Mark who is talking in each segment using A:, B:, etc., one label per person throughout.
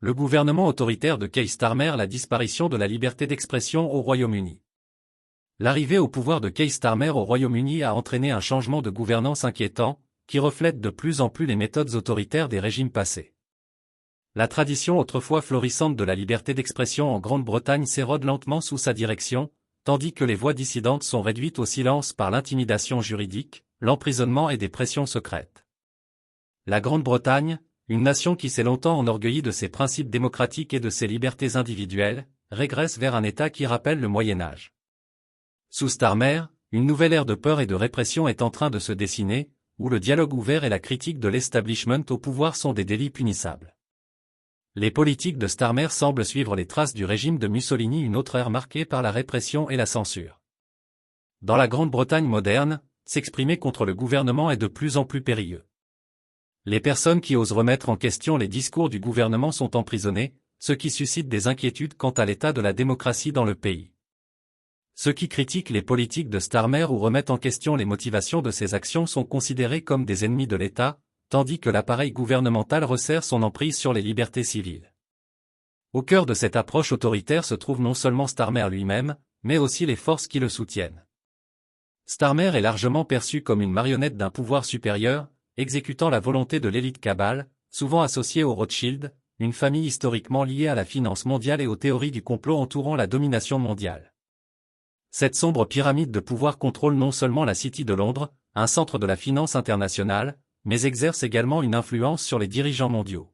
A: Le gouvernement autoritaire de Keir Starmer, la disparition de la liberté d'expression au Royaume-Uni. L'arrivée au pouvoir de Keir Starmer au Royaume-Uni a entraîné un changement de gouvernance inquiétant, qui reflète de plus en plus les méthodes autoritaires des régimes passés. La tradition autrefois florissante de la liberté d'expression en Grande-Bretagne s'érode lentement sous sa direction, tandis que les voix dissidentes sont réduites au silence par l'intimidation juridique, l'emprisonnement et des pressions secrètes. La Grande-Bretagne, une nation qui s'est longtemps enorgueillie de ses principes démocratiques et de ses libertés individuelles, régresse vers un État qui rappelle le Moyen-Âge. Sous Starmer, une nouvelle ère de peur et de répression est en train de se dessiner, où le dialogue ouvert et la critique de l'establishment au pouvoir sont des délits punissables. Les politiques de Starmer semblent suivre les traces du régime de Mussolini, une autre ère marquée par la répression et la censure. Dans la Grande-Bretagne moderne, s'exprimer contre le gouvernement est de plus en plus périlleux. Les personnes qui osent remettre en question les discours du gouvernement sont emprisonnées, ce qui suscite des inquiétudes quant à l'état de la démocratie dans le pays. Ceux qui critiquent les politiques de Starmer ou remettent en question les motivations de ses actions sont considérés comme des ennemis de l'État, tandis que l'appareil gouvernemental resserre son emprise sur les libertés civiles. Au cœur de cette approche autoritaire se trouve non seulement Starmer lui-même, mais aussi les forces qui le soutiennent. Starmer est largement perçu comme une marionnette d'un pouvoir supérieur, exécutant la volonté de l'élite cabale, souvent associée aux Rothschild, une famille historiquement liée à la finance mondiale et aux théories du complot entourant la domination mondiale. Cette sombre pyramide de pouvoir contrôle non seulement la City de Londres, un centre de la finance internationale, mais exerce également une influence sur les dirigeants mondiaux.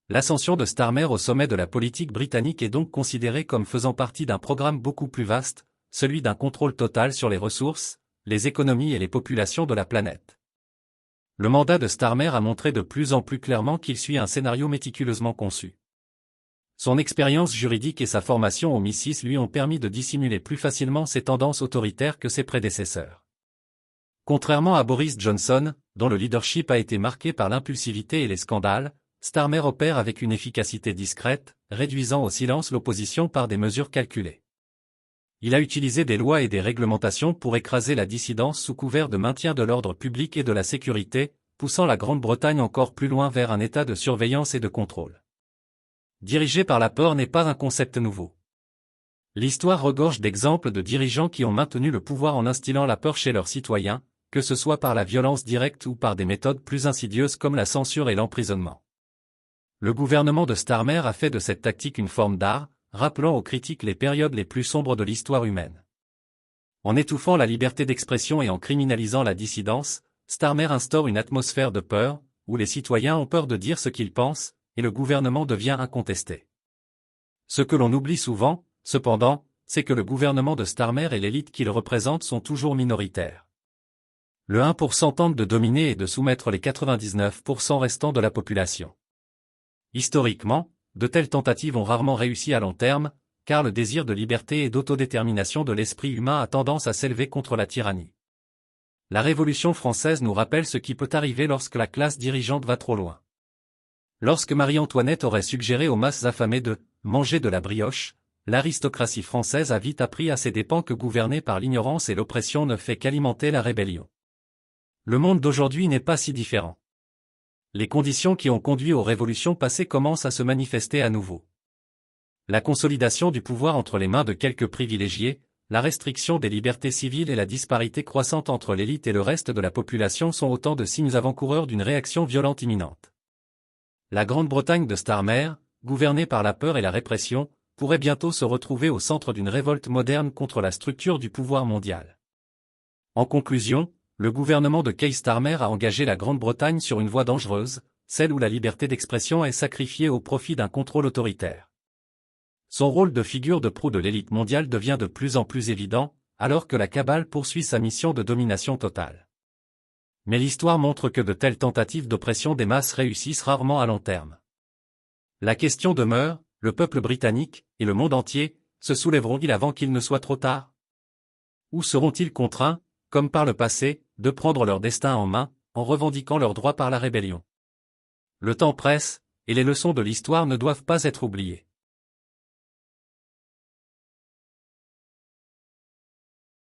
A: L'ascension de Starmer au sommet de la politique britannique est donc considérée comme faisant partie d'un programme beaucoup plus vaste, celui d'un contrôle total sur les ressources, les économies et les populations de la planète. Le mandat de Starmer a montré de plus en plus clairement qu'il suit un scénario méticuleusement conçu. Son expérience juridique et sa formation au MI6 lui ont permis de dissimuler plus facilement ses tendances autoritaires que ses prédécesseurs. Contrairement à Boris Johnson, dont le leadership a été marqué par l'impulsivité et les scandales, Starmer opère avec une efficacité discrète, réduisant au silence l'opposition par des mesures calculées. Il a utilisé des lois et des réglementations pour écraser la dissidence sous couvert de maintien de l'ordre public et de la sécurité, poussant la Grande-Bretagne encore plus loin vers un état de surveillance et de contrôle. Diriger par la peur n'est pas un concept nouveau. L'histoire regorge d'exemples de dirigeants qui ont maintenu le pouvoir en instillant la peur chez leurs citoyens, que ce soit par la violence directe ou par des méthodes plus insidieuses comme la censure et l'emprisonnement. Le gouvernement de Starmer a fait de cette tactique une forme d'art, rappelant aux critiques les périodes les plus sombres de l'histoire humaine. En étouffant la liberté d'expression et en criminalisant la dissidence, Starmer instaure une atmosphère de peur, où les citoyens ont peur de dire ce qu'ils pensent, et le gouvernement devient incontesté. Ce que l'on oublie souvent, cependant, c'est que le gouvernement de Starmer et l'élite qu'il représente sont toujours minoritaires. Le 1% tente de dominer et de soumettre les 99% restants de la population. Historiquement, de telles tentatives ont rarement réussi à long terme, car le désir de liberté et d'autodétermination de l'esprit humain a tendance à s'élever contre la tyrannie. La Révolution française nous rappelle ce qui peut arriver lorsque la classe dirigeante va trop loin. Lorsque Marie-Antoinette aurait suggéré aux masses affamées de « manger de la brioche », l'aristocratie française a vite appris à ses dépens que gouverner par l'ignorance et l'oppression ne fait qu'alimenter la rébellion. Le monde d'aujourd'hui n'est pas si différent. Les conditions qui ont conduit aux révolutions passées commencent à se manifester à nouveau. La consolidation du pouvoir entre les mains de quelques privilégiés, la restriction des libertés civiles et la disparité croissante entre l'élite et le reste de la population sont autant de signes avant-coureurs d'une réaction violente imminente. La Grande-Bretagne de Starmer, gouvernée par la peur et la répression, pourrait bientôt se retrouver au centre d'une révolte moderne contre la structure du pouvoir mondial. En conclusion, le gouvernement de Keir Starmer a engagé la Grande-Bretagne sur une voie dangereuse, celle où la liberté d'expression est sacrifiée au profit d'un contrôle autoritaire. Son rôle de figure de proue de l'élite mondiale devient de plus en plus évident, alors que la cabale poursuit sa mission de domination totale. Mais l'histoire montre que de telles tentatives d'oppression des masses réussissent rarement à long terme. La question demeure, le peuple britannique, et le monde entier, se soulèveront-ils avant qu'il ne soit trop tard? Ou seront-ils contraints, comme par le passé, de prendre leur destin en main, en revendiquant leurs droits par la rébellion? Le temps presse, et les leçons de l'histoire ne doivent pas être oubliées.